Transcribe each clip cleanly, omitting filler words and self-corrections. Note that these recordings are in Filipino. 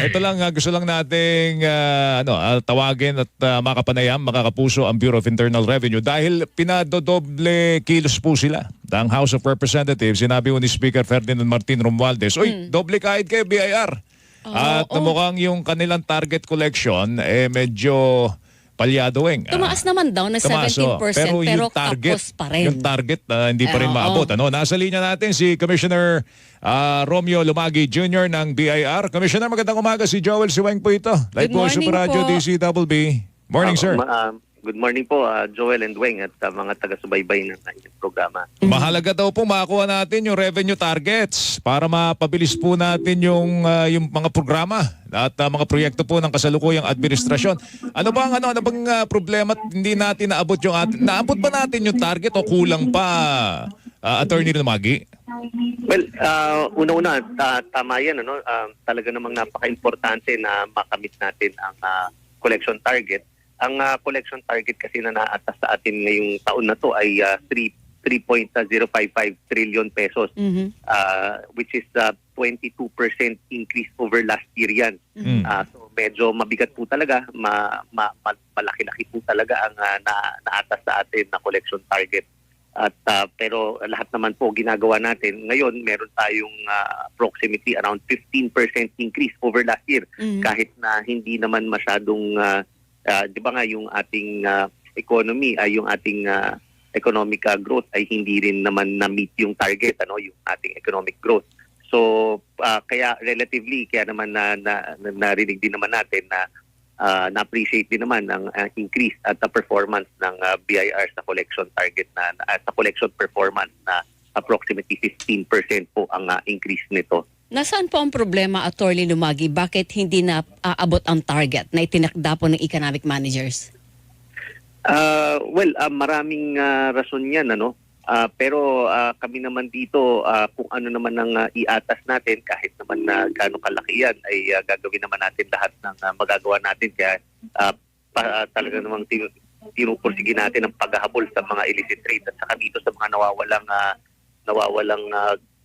ito lang, gusto lang nating tawagin at makapanayam, makakapuso ang Bureau of Internal Revenue dahil pinadodoble kilos po sila. Ang House of Representatives, sinabi ni Speaker Ferdinand Martin Romualdez, "Uy, doble kahit kay BIR." At mukhang yung kanilang target collection medyo palyadowing. Tumaas naman daw na 17% pero yung target, kapos pa rin. Yung target hindi pa rin maabot. Nasa linya natin si Commissioner Romeo Lumagi Jr. ng BIR. Commissioner, magandang umaga. Si Joel Siweng po ito. Live po sa Radyo DCWB. Morning, sir. Good morning po, Joel and Weng at mga taga-subaybay ng programa. Mahalaga daw po makakuha natin yung revenue targets para mapabilis po natin yung mga programa at mga proyekto po ng kasalukuyang administrasyon. Ano bang problema at hindi natin naabot yung naabot ba natin yung target o kulang pa, Attorney Lumagi? Well, una-una, tama yan. Talaga namang napaka-importante na makamit natin ang collection target. Ang collection target kasi na naatas sa atin ngayong taon na to ay 3.055 trillion pesos, which is 22% increase over last year yan. So medyo mabigat po talaga, malaki-laki po talaga ang naatas sa atin na collection target. At pero lahat naman po ginagawa natin. Ngayon meron tayong approximately around 15% increase over last year, kahit na hindi naman masyadong di ba nga yung ating economy ay yung ating economic growth ay hindi rin naman na-meet yung target, yung ating economic growth. So kaya relatively kaya naman narinig din naman natin na na-appreciate din naman ang increase at the performance ng BIR sa collection target sa collection performance na approximately 15% po ang increase nito. Nasaan po ang problema, Attorney Lumagi? Bakit hindi na aabot ang target na itinakda po ng economic managers? Maraming rason yan, pero kami naman dito, kung ano naman ang iatas natin, kahit naman na gaano kalaki yan, ay gagawin naman natin lahat ng magagawa natin. Kaya talaga namang tinupursige natin ang paghahabol sa mga illicit trade at saka dito sa mga nawawalang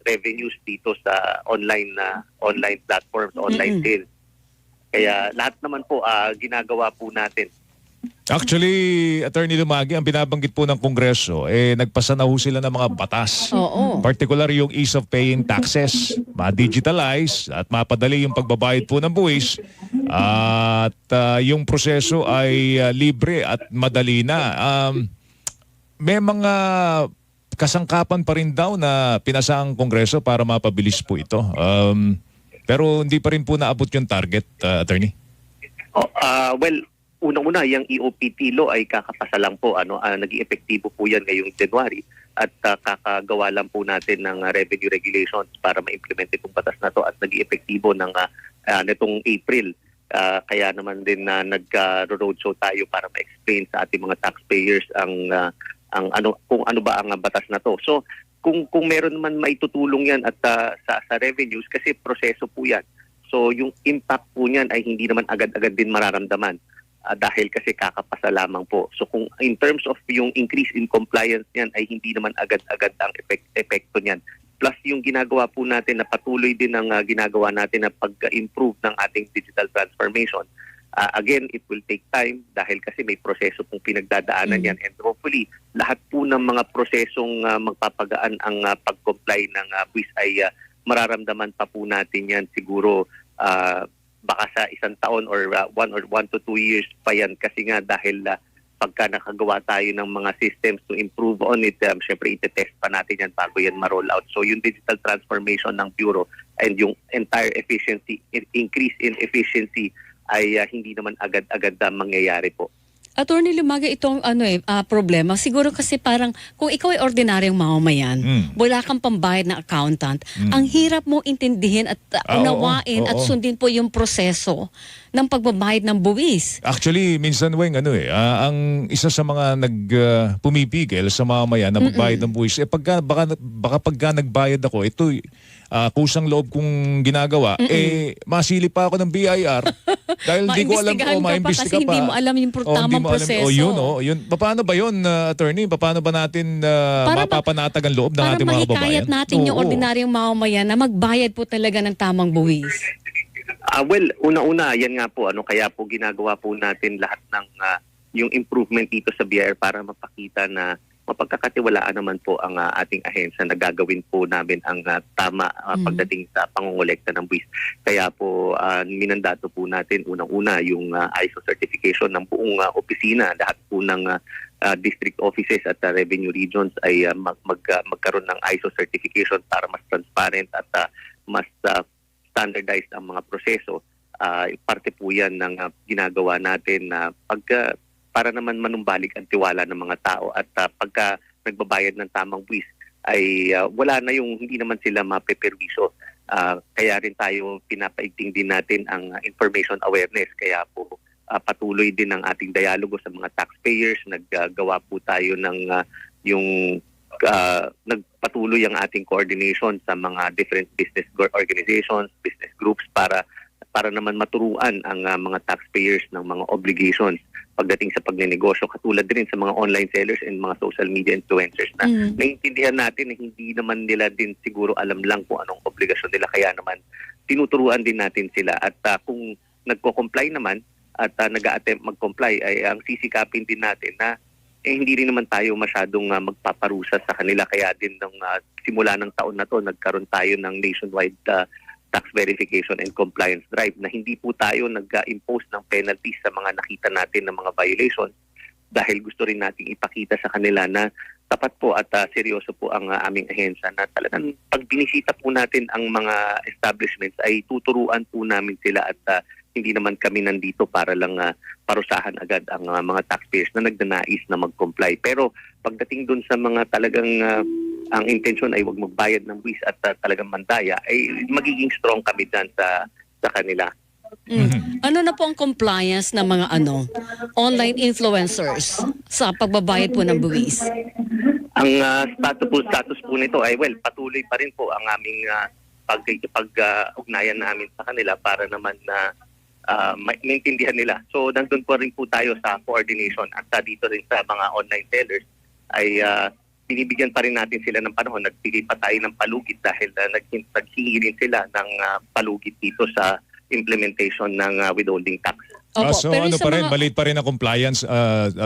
revenues dito sa online platforms, online sales. Kaya lahat naman po ginagawa po natin. Actually, Attorney Lumagi, ang binabanggit po ng Kongreso, nagpasa na ho sila ng mga batas. Particular yung ease of paying taxes, ma-digitalize at mapadali yung pagbabayad po ng buwis. At yung proseso ay libre at madali na. May mga kasangkapan pa rin daw na pinasa ang Kongreso para mapabilis po ito. Pero hindi pa rin po naabot yung target, Attorney. Unang-una, yung EOPT law ay kakapasa lang po. Naging epektibo po yan ngayong January at kakagawa lang po natin ng revenue regulations para ma-implement itong batas na to at naging epektibo ng nitong April. Kaya naman din na nag-roadshow tayo para ma-explain sa ating mga taxpayers kung ano ba ang batas na to. So kung meron man maitutulong yan at sa revenues, kasi proseso po yan. So yung impact po niyan ay hindi naman agad-agad din mararamdaman. Dahil kasi kakapasa lamang po. So kung in terms of yung increase in compliance niyan ay hindi naman agad-agad ang epekto niyan. Plus yung ginagawa po natin na patuloy din ang ginagawa natin na pag-improve ng ating digital transformation. Again, it will take time dahil kasi may proseso pong pinagdadaanan yan. And hopefully, lahat po ng mga prosesong magpapagaan ang pag-comply ng buwis ay mararamdaman pa po natin yan siguro baka sa isang taon or 1 to 2 years pa yan kasi nga dahil pagka nakagawa tayo ng mga systems to improve on it, syempre itetest pa natin yan bago yan ma-roll out. So yung digital transformation ng Bureau and yung entire efficiency, increase in efficiency ay hindi naman agad-agad mangyayari po. Attorney Lumagi, itong problema, siguro kasi parang kung ikaw ay ordinaryong mamamayan, wala kang pambayad na accountant, ang hirap mo intindihin at unawain at sundin po yung proseso ng pagbabayad ng buwis. Actually, minsan Weng, ang isa sa mga pumipigil sa mamamayan na magbayad ng buwis, baka pagka nagbayad ako, ito kusang loob kong ginagawa, masili pa ako ng BIR dahil hindi ko alam maimbestiga pa. Kasi hindi mo alam yung tamang proseso. Yun. Paano ba yun, Attorney? Paano ba natin mapapanatag ang loob ng ating mga kababayan? Para mahikayat natin yung ordinaryong mamamayan na magbayad po talaga ng tamang buwis. Well, una-una, yan nga po, kaya po ginagawa po natin lahat ng yung improvement dito sa BIR para mapakita na mapagkakatiwalaan naman po ang ating ahensya na gagawin po namin ang tama pagdating sa pangongolekta ng buwis. Kaya po minandato po natin unang-una yung ISO certification ng buong opisina, lahat po ng district offices at revenue regions ay magkaroon ng ISO certification para mas transparent at mas standardized ang mga proseso. Parte po yan ng ginagawa natin na para naman manumbalik ang tiwala ng mga tao at pagka nagbabayad ng tamang buwis ay wala na yung hindi naman sila mapeperwisyo. Kaya rin tayo pinapaigting din natin ang information awareness. Kaya po patuloy din ang ating dialogo sa mga taxpayers. Naggawa po tayo ng nagpatuloy ang ating coordination sa mga different business organizations, business groups para naman maturuan ang mga taxpayers ng mga obligations pagdating sa pagnenegosyo, katulad din sa mga online sellers and mga social media influencers na naiintindihan natin na hindi naman nila din siguro alam lang kung anong obligasyon nila, kaya naman tinuturuan din natin sila at kung nagko-comply naman at nag-a-attempt mag-comply ay ang sisikapin din natin na hindi rin naman tayo masyadong magpaparusa sa kanila. Kaya din nung simula ng taon na to, nagkaroon tayo ng nationwide tax verification and compliance drive na hindi po tayo nag-impose ng penalties sa mga nakita natin ng mga violations dahil gusto rin nating ipakita sa kanila na tapat po at seryoso po ang aming ahensya na talagang pag binisita po natin ang mga establishments ay tuturuan po namin sila at hindi naman kami nandito para lang parusahan agad ang mga taxpayers na nagnanais na mag-comply. Pero pagdating dun sa mga talagang ang intention ay wag magbayad ng buwis at talagang mandaya, ay magiging strong kami dyan sa kanila. Ano na po ang compliance ng mga online influencers sa pagbabayad po ng buwis? Ang status po nito ay patuloy pa rin po ang aming pag-ugnayan namin sa kanila para naman na maintindihan nila. So nandun po rin po tayo sa coordination at dito rin sa mga online sellers ay binibigyan pa rin natin sila ng panahon. Nagbigay pa tayo ng palugit dahil naghingi rin sila ng palugit dito sa implementation ng withholding tax. Opo, so pero ano pa rin, maliit pa rin ang compliance,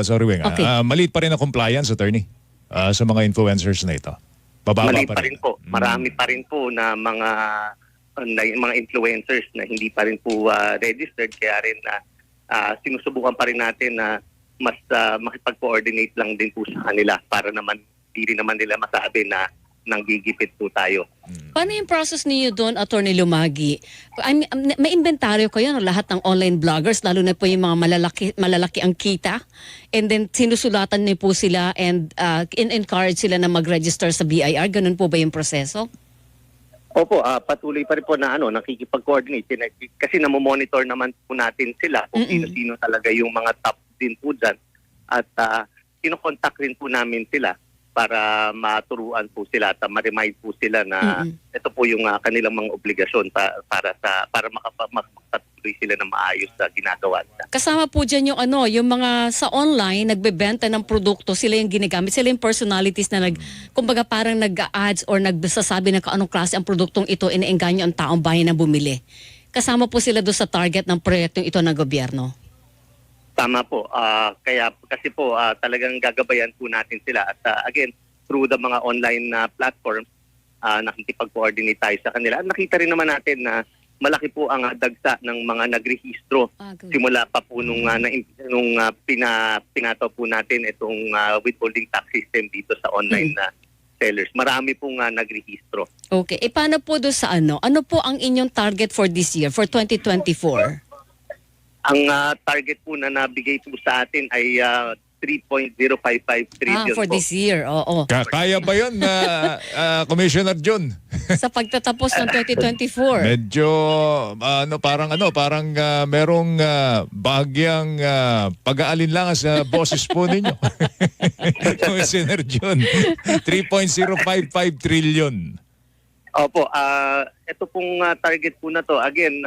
sorry Weng, Okay. Maliit pa rin ang compliance, attorney, sa mga influencers na ito. Bababa Maliit pa rin po. Marami pa rin po na mga influencers na hindi pa rin po registered, kaya rin na sinusubukan pa rin natin na mas makipag-coordinate lang din po sa kanila para naman hindi rin naman nila masabi na nanggigipit po tayo. Paano yung process niyo doon, Attorney Lumagi? May inventaryo kayo ng lahat ng online bloggers, lalo na po yung mga malalaki ang kita, and then sinusulatan niyo po sila and encourage sila na mag-register sa BIR. Ganun po ba yung proseso? Opo, patuloy pa rin po na nakikipag-coordinate kasi namomonitor naman po natin sila kung sino-sino talaga yung mga top din po dyan at kinokontak rin po namin sila para maturuan po sila at ma-remind po sila na ito po yung kanilang mga obligasyon para makapatuloy sila na maayos sa ginagawa nila. Kasama po dyan yung mga sa online nagbebenta ng produkto, sila yung ginagamit, sila yung personalities na kumbaga parang nag-ads or nagsasabi na anong klase ang produktong ito, iniengganyo ang taong bayan na bumili. Kasama po sila doon sa target ng proyektong ito ng gobyerno. Tama po. Kasi po talagang gagabayan po natin sila at again, through the mga online platforms, nakikipag-coordinate tayo sa kanila. At nakita rin naman natin na malaki po ang dagsa ng mga nagrehistro simula pa po nung pinataw po natin itong withholding tax system dito sa online sellers. Marami pong nagrehistro. Okay. Paano po doon sa ano? Ano po ang inyong target for this year, for 2024? Ang target po na nabigay po sa atin ay 3.055 trillion for po. this year, oo. Kaya ba yun, Commissioner John? Sa pagtatapos ng 2024. Medyo, parang merong bagyang pag-aalinlangan sa boses po ninyo. Commissioner John, 3.055 trillion. Opo, ito pong target po na to, again,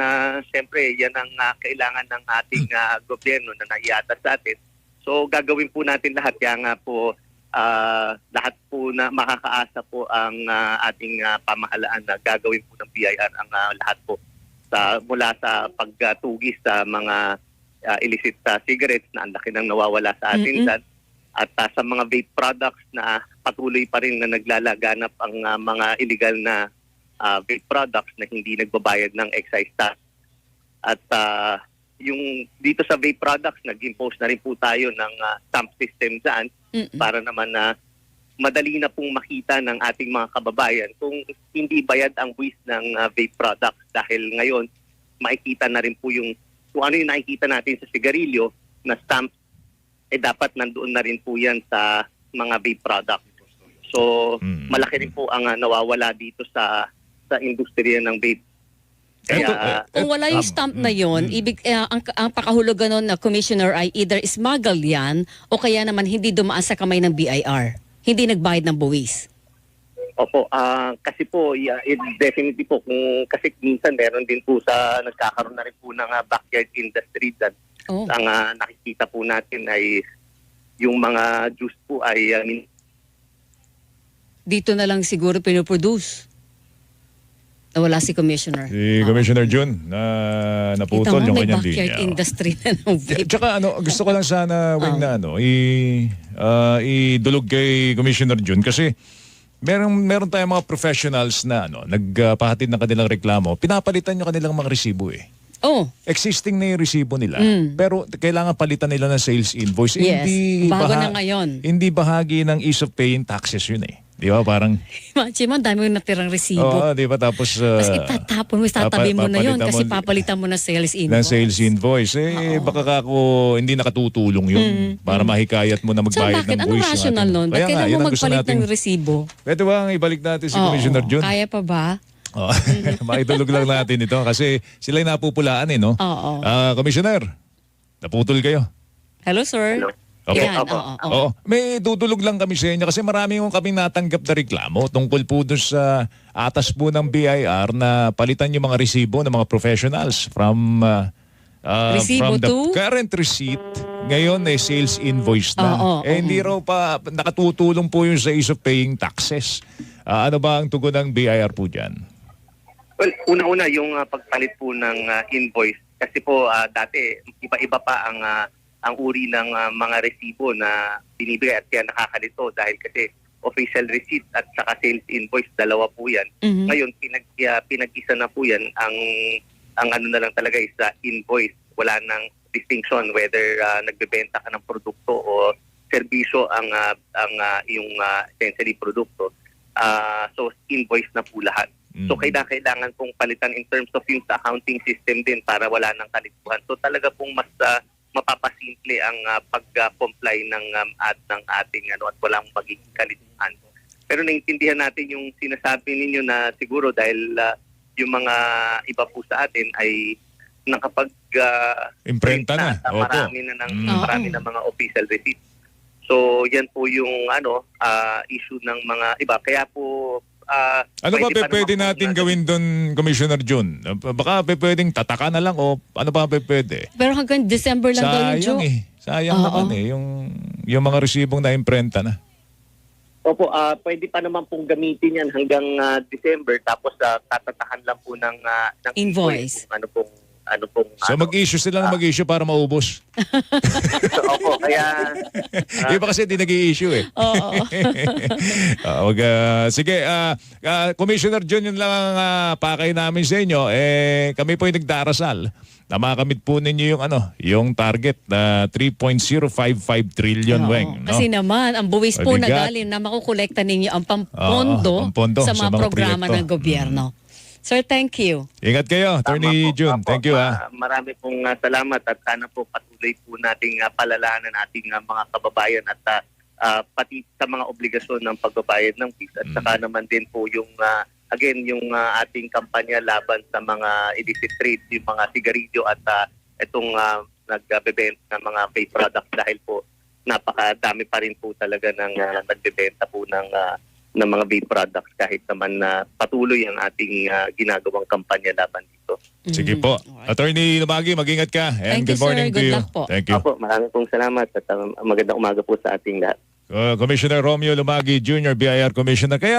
siyempre yan ang kailangan ng ating gobyerno na naiata sa atin. So gagawin po natin lahat, kaya nga po lahat po na makakaasa po ang ating pamahalaan na gagawin po ng BIR ang lahat po mula sa pagtugis sa mga illicit cigarettes na ang laki nang nawawala sa atin dyan, at sa mga vape products na patuloy pa rin na naglalaganap ang mga illegal na vape products na hindi nagbabayad ng excise tax. At yung dito sa vape products, nag-impose na rin po tayo ng stamp system dyan para naman na madali na pong makita ng ating mga kababayan kung hindi bayad ang buwis ng vape products, dahil ngayon makikita na rin po yung kung ano yung nakikita natin sa sigarilyo na stamp, dapat nandoon na rin po yan sa mga vape products. So malaki rin po ang nawawala dito sa industriya ng vape. Kaya, kung wala yung stamp na yon, ang pakahulugan nun na commissioner ay either smuggle yan o kaya naman hindi dumaan sa kamay ng BIR. Hindi nagbayad ng buwis. Opo, kasi po, definitely po, kasi minsan meron din po nagkakaroon na rin po ng backyard industry dyan. Ang nakikita po natin ay yung mga juice po ay dito na lang siguro pinoproduce. Nawala si Commissioner. Si Commissioner Jun na naputol yung kanyang linya. May backyard industry na ng vape. Tsaka gusto ko lang sana Weng na idulog kay Commissioner Jun kasi meron tayong mga professionals na nagpahatid ng kanilang reklamo. Pinapalitan yung kanilang mga resibo eh. Existing na yung resibo nila. Pero kailangan palitan nila ng sales invoice. Yes. Bago na ngayon. Hindi bahagi ng ease of paying taxes yun eh. Di ba? Parang... Imagine mo, dami yung natirang resibo. Oo, di ba? Tapos... Tapos itatapon mo, itatabi mo na yun kasi papalitan mo na sales invoice. Ng sales invoice. Baka hindi nakatutulong yun para mahikayat mo na magbayad ng buwis. So bakit? Anong rational nun? Bakit kailangan mo magpalit ng resibo? Pwede ba ibalik natin si Commissioner Jun? Kaya pa ba? Maitulog lang natin ito kasi sila yung napupulaan no? Oo. Commissioner, naputol kayo. Hello, sir. Hello. Okay. Yan, Oo. May dudulog lang kami sa inyo kasi marami yung kami natanggap na reklamo tungkol po doon sa atas po ng BIR na palitan yung mga resibo ng mga professionals from Resibo from the to? current receipt. Ngayon sales invoice na. Hindi raw pa nakatutulong po yung sa ease of paying taxes. Ano ba ang tugon ng BIR po dyan? Well, una-una yung pagpalit po ng invoice kasi po dati iba-iba pa ang uri ng mga resibo na binibigay at kaya nakakalito dahil kasi official receipt at saka sales invoice, dalawa po yan. Ngayon, pinag-isa na po yan. Ang ano na lang talaga is invoice. Wala nang distinction whether nagbebenta ka ng produkto o serbisyo ang yung essentially produkto. So, invoice na po lahat. So, kailangan pong palitan in terms of yung accounting system din para wala nang kalituhan. So, talaga pong mas mapapasimple ang pag-comply ng ating at walang magiging kalituhan. Pero naintindihan natin yung sinasabi ninyo na siguro dahil yung mga iba po sa atin ay nakapag imprenta na. Marami na mga official receipts. So yan po yung issue ng mga iba. Kaya po ano ba pwede natin gawin doon, Commissioner Jun? Baka pwedeng tataka na lang o ano ba pwede? Pero hanggang December lang daw yung Joe. Sayang naman yung mga resibong na imprenta na. Opo, pwede pa naman pong gamitin yan hanggang December tapos tatatahan lang po ng invoice. So mag-issue sila ng mag-issue para maubos. Opo, kaya... Iba kasi hindi nag-i-issue eh. Oo. Sige, Commissioner Jun, yun lang ang pakay namin sa inyo. Kami po yung nagdarasal na makamit po ninyo yung target na 3.055 trillion, Weng. No? Kasi naman, ang buwis po na Mabigat. galing na makukolekta ninyo ang pampondo pampondo sa mga programa proyekto. ng gobyerno. Sir, thank you. Ingat kayo, Attorney Jun. Thank you. Marami pong salamat at sana po patuloy po nating palalahanan ating mga kababayan at pati sa mga obligasyon ng pagbabayad ng fees. At saka naman din po yung yung ating kampanya laban sa mga illicit trade, yung mga sigarilyo at itong nagbebenta ng mga vape products dahil po napakadami pa rin po talaga ng nagbebenta po ng mga vape products kahit naman na patuloy ang ating ginagawang kampanya laban dito. Sige po. Attorney Lumagi, mag-ingat ka. And Thank you, good morning sir. to Good you. luck po. Thank you. Opo, maraming pong salamat at magandang umaga po sa ating lahat. Commissioner Romeo Lumagi Jr., BIR Commissioner. Kaya